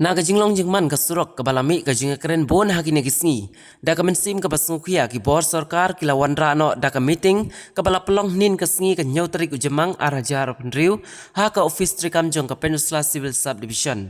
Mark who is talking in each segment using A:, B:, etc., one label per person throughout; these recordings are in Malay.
A: Na ka jinglong jingman ka surok ka balami ka jinga keren bon haki ne gisngi da ka mensim ka basngkhia ki bor sarkar ki lawan rano da ka meeting ka bala pelong nin ka sngi ka nyau tarik ujemang arajar penriu ha ka office trikam jong ka Peninsula Civil Subdivision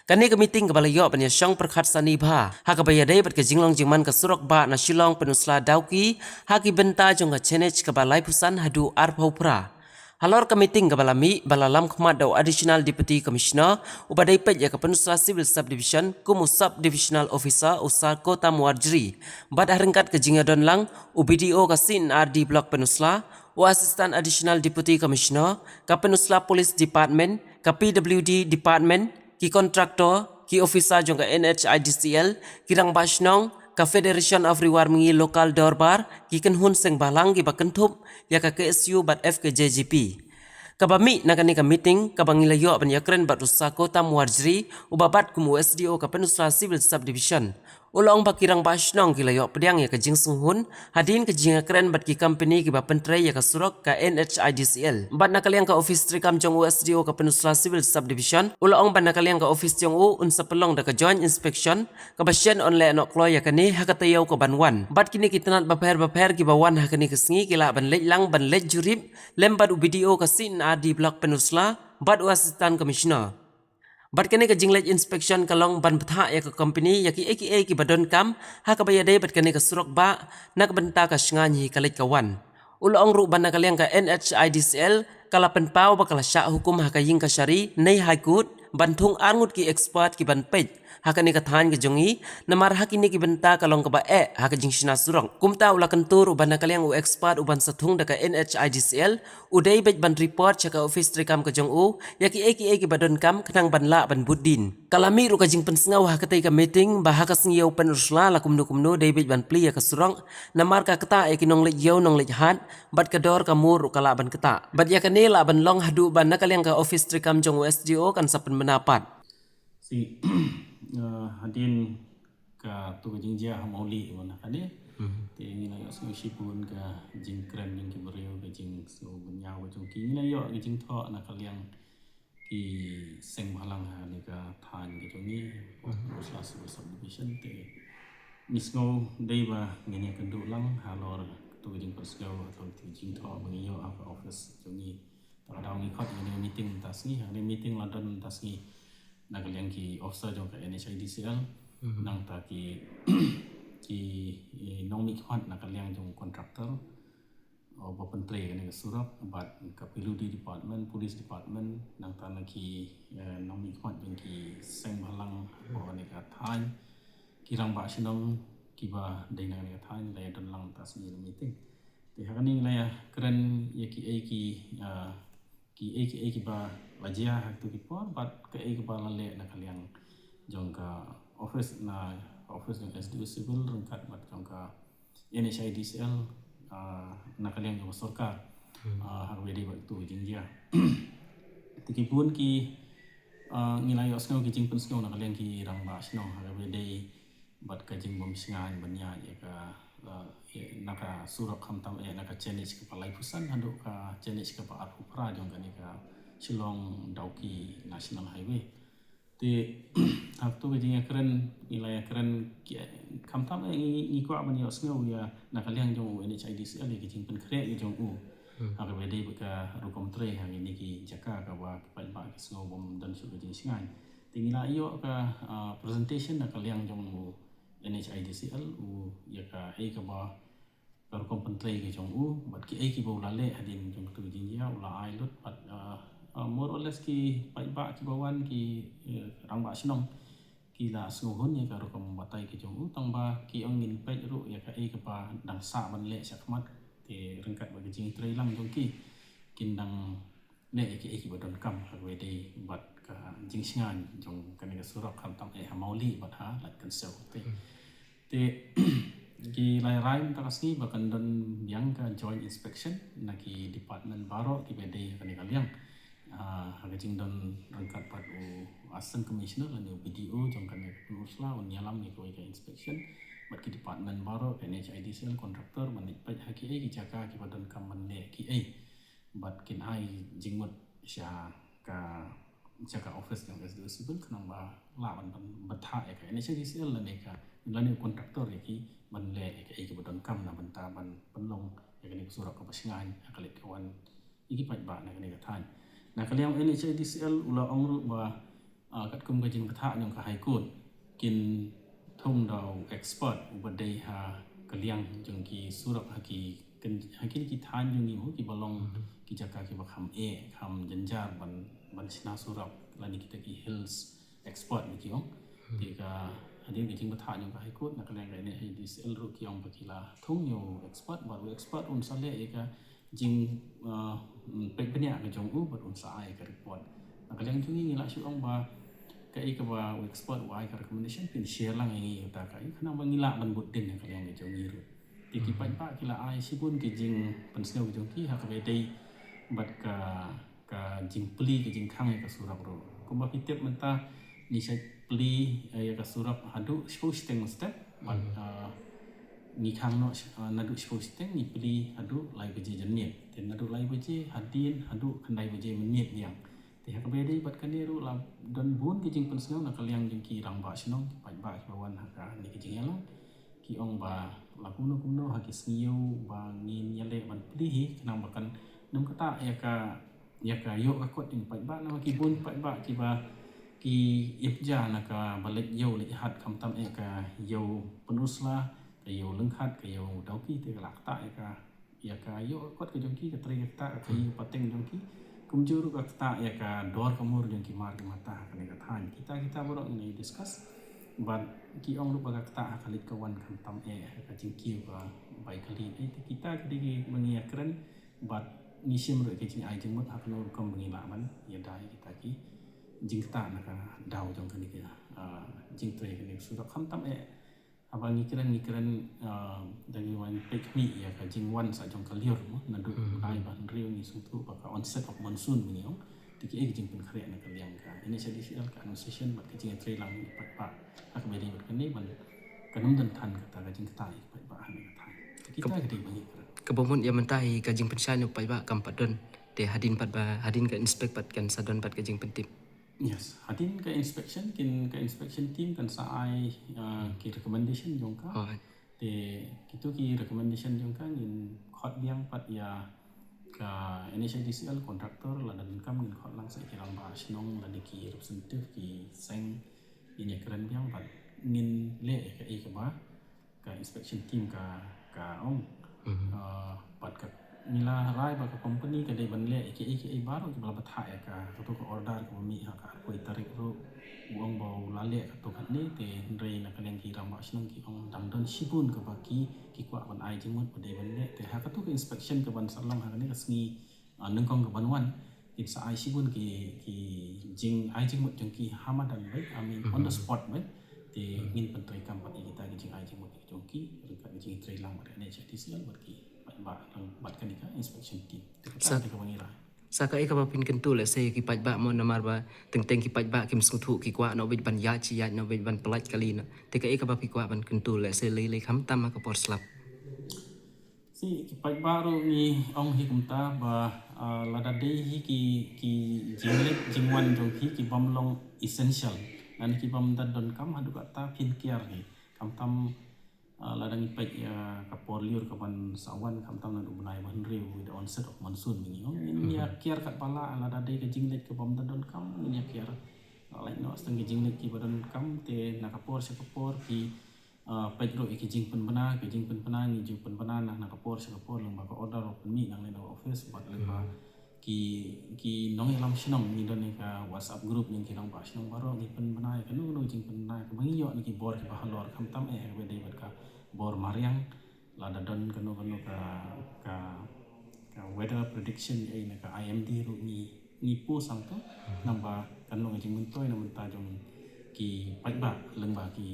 A: kani ka meeting ka bala yo panya syong perkhat sani bha ha ka baya dei bat ka jinglong jingman ka surok ba na Shillong Peninsula Dauki ha ki benta jong ka chenech ka balai pusan hadu arpau pra Halor ka meeting ka balami balalam khmat daw additional deputy commissioner ubadai pej ya ka Peninsula Civil Subdivision kumu subdivisional officer usar kota Muarjri bad haringkat ka jingadon lang UBDO ka sin RD block Peninsula u assistant additional deputy commissioner ka Peninsula Police Department ka PWD department ki kontraktor ki officer jong ka NHIDCL kirang basnong ka Federation of Rewarmingi Local Dorbar ki kenhun seng balang ki bakentup ya ka KSU bat FKJGP. Kabami nakani ka meeting kabangilayo ban yakren bat usako tam Muarjri ubabat kumu SDO ka Peninsula Civil Subdivision. Ulong bakirang basnong kilayo pediang ya ka jingsunghun hadin ka jingakren bat ki company ki bapentre ya ka surok ka NHIDCL. Bat nakaliang ka office trikam jong SDO ka Peninsula Civil Subdivision. Ulong ban nakaliang ka office jong unsa pelong da ka joint inspection ka basyan online no klo ya kani hakatayaw ka banwan. Bat kini kitanat baper ki bawan hakani kesngi kila ban lang ban lej jurib lembat UBDO ka sin RD block Peninsula bat assistant commissioner. Bat kani ka jinglej inspection kalong ban patha ya ka company ya ki AKA ki badon kam ha ka bayadai bat kani ka surok ba nak benta ka snganyi kalej kawan. Ulong ru ban nakaliang ka NHIDCL kala penpau bakala sya hukum ha ka ying ka syari nei high court bantung angut ki expert ki ban pej hakani ka than ki jongi namar hakini ki benta kalong ka ba haka jing sina surong kumta ula kentur uban nakaliang u expert uban sathung da ka NHIDCL udai bej ban report chaka office trikam ka jong u yaki AKA ki badon kam kenang ban la ban budin kalami ru ka jing pensngau hakatai ka meeting ba haka singiau penusla la kumnu dai bej ban pli ya ka surong namar ka kata ki nong lej yau nong lej hat bat ka dor ka mur kala ban kata bat ya kani la ban long hadu ban nakaliang ka office trikam jong SDO kan sapen menapat
B: si hadin ka tu jingjia hamauli mana kane te ni la so shipun ka jing kran jing ki brio ka jing so bunyau ka jong ki ni la yo ki jing tho na kaliang ki seng halang ha ni ka than ki jong ni Peninsula Civil Subdivision te misngo dei ba ngene kan du lang halor tu jing persgau atau tu jing tho bangi yo apa office jong ni ta daw ni khat ni meeting tas ni ha ni meeting London tas ni nakaliang ki officer jong ka NHIDCL nang ta ki ki nong mi khot nakaliang jong contractor o bapentre ni surat bat ka PWD department police department nang ta ki nong mi khot jong ki seng balang o ni ka than kirang ba sinong ki ba dei na ni ka than la don lang tas ni meeting te hakani la ya kren ye ki ba wajia tu ki por bat ke ba la le na kaliang jong ka office jong SDO civil rengkat bat jong ka NHIDCL na kaliang jong sarkar har wedi bat tu jing dia tiki pun ki ngilai osno ki jing pensno na kaliang ki rang ba sno har wedi bat ka jing bom singan banya ya ka naka surak khamtam naka change ke palai pusan hando ka change ke pa arupra jong ka ni ka Shillong Dauki National Highway te hak tu jinga keren nilai keren khamtam ngi ko ban yo sngo ya nakaliang jong NHIDCL ki jing pen kre ki jong u hak bede ka rukom tre hang ini ki jaka ka wa pa ba ki sngo bom dan su jing singai tingila yo ka presentation nakaliang jong NHIDCL u ya ka ka ba rukom pen tre ki jong u bat ki ki bo la le hadin jong tu jing ya ula ai lut bat more or less ki ba ki bawan ki rang ba sinong ki la snuhun ya ka ro kam batai ki jong utang ba ki angin pe ru ya ka pa dang sa ban le sakmat te rengkat ba jing tre lang jong ki kin dang le ki badon kam ha we dei bat ka jing singan jong kan ga surak kam tam hamauli bat ha lat kan so te ki lai raim takasni bakan don yang ka joint inspection na ki department baro ki bedei kan kaliang hagajing don rangkat pat u assistant commissioner lan UBDO jong kan Peninsula on nyalam ni ko inspection bat ki department baro NHIDCL contractor manit pat haki ki jaka ki badon kam manle ki bat kin ai jingmut sya ka jaga office yang SDO civil kenang ba la ban batha ka NHIDCL la ne ka lani kontraktor ki ban le ka ke badon kam na banta ban penlong ya ni surat ka pasingan akalit kawan iki pat ba na ne ka than na kaliang NHIDCL ula ongru ba kat kum ka jin batha nyong ka high court kin thong dau expert ubadai ha kaliang jong ki surat ha ki hakin ki than jong ni ho ki balong ki jaka ki ba kham kham janjar ban sina surat lani kita ki hills expert ni ki ong tiga hadin ki jing batha nyong ka high court na kaliang ne NHIDCL ru ki ong bakila thong yo expert baru expert un sale ka jing pek benya ka jong u bar un sa ai ka report na kaliang jong ni la shu ong ba ka ba expert wa ka recommendation pin share lang ngi ta ka khana ba ngila ban but din ka yang jong ni ru ti ki pa kila ai sibun ki jing pensel jong ki ha ka be dei bat ka jing pli ki jing khang ka surap ro ko ba pitep menta ni sai pli ya ka surap hadu sposteng step bat ni khang no nadu sposteng ni pli hadu lai beje jenit ten nadu lai beje hadin hadu khandai beje menit yang te ha ka be dei bat ka ni ru la dan bun ki jing pensel na kaliang jing ki rang ba sinong ki pa ki bawan ha ka ni ki jing elang ki ong ba la kuno ha ki sniu ba ngin yale ban pli hi kenang bakan nung kata ya ka yo ka kot in pa ba na ki bun pa ba ki ba ki ipja na ka balik yo le hat kam tam ka yo penusla ka yo lengkhat ka yo dau ki te la ta ya ka yo kot ka jong ki ka tri ka ta ka yi pateng jong ki kum juru ka ta ya ka dor kamur jong ki mar ki mata ka ne ka than kita borok ni discuss but ki ong lu ba ka ta ka lit kawan kam tam ka jing ki ka bai kali kita ki mengia keren but ni sim ro ke jing ai jing mot ha no kom ngi la man ya dai kita ki jing ta na ka dau jong ka ni ka jing tre ka ni su ro kham tam abang ni keren dari wan pek mi ya ka jing wan sa jong ka lior mo na du ai ban riu ni su tu ba ka onset of monsoon ni ong ti ki jing pun khare na ka liang ka ini saya disial ka association bat ka jing tre lang ni pat pa ak be ni bat ka ni ban kanum dan than ka jing ta pat pa han ka than kita ka di bangi
A: Kebamun ia mentai kajing pensyan upai ba kampat don te hadin pat ba hadin ka inspect pat kan sadon pat kajing pentip.
B: Yes, hadin ka inspection team kan sa ai ki recommendation jong ka. Te kitu ki recommendation jong ka ngin khot biang pat ya ka NHIDCL contractor la dan kam ngin khot lang sa ki ram ba sinong la ki representative ki seng ini keren biang pat ngin le ka ba ka inspection team ka ong pat ka nila rai ba ka company ka dei ban le ke baru ki bala batha ka to ko order ko mi ha ka ko tarik ro uang bau lale ka to kan ni te rei na kan yang ki ram ba sinong ki ong dang don sibun ka ba ki kwa ban ai jing mot ba dei ban le te ha ka to inspection ka ban salang ha ni ka sngi nang kong ka ban wan ki sa ai sibun ki jing ai jing mot jong ki hamadan bai on the spot bai te ngin pentoi kam pat kita ki jing ai jing mot jong ki ka jing trei lang ba ne cha ti sial ba ki bat kan ka inspection team sa ka bangira
A: sa ka ka pin kentu le se ki pat ba mo namar ba teng ki pat ba kim sung thu ki kwa no ban ya chi ya no ban pelat kali na te ka ka ki kwa ban kentu le se le kham tam ka por slap
B: si ki pat ba ro ni ong hi kum ta ba la da dei hi ki jinglek jingwan jong ki bam long essential nan ki bam dan don kam hadu ka ta pin kiar hi kam tam ladang ipek ya kapor liur kapan sawan kam tam na ubnai ban riu with the onset of monsoon ni ni ya kiar kat pala ala da dei ka jinglet ke bom don kam ni ya kiar like no stang ke jinglet ki badon kam te na kapor se kapor ki pek ro ki jing pen bana ni ju pen bana na kapor se kapor lang ba ka order of mi nang le office bat le ba ki nong lam sinong ni don ka WhatsApp group ni ki nong ba sinong baro ni pen bana ka no jing pen bana ka bangi yo ni ki bor ki ba halor kam tam be dei bat ka bor mariang lada don kanu ka weather prediction na ka IMD ru ni po sang to namba kanu jing mentoi na menta jong ki pai ba leng ba ki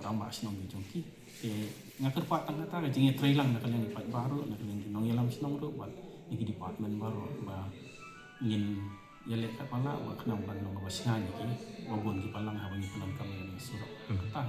B: ramba sinong ni jong ki te ngakar pa tang ta ka jing trei lang na kalian pai baru na kalian nong yalam sinong ru ba ni ki department baru ba ngin yale ka pala wa kana ban no ba singa ni ki wabon ki palang ha ban ni penam kam ni surat ta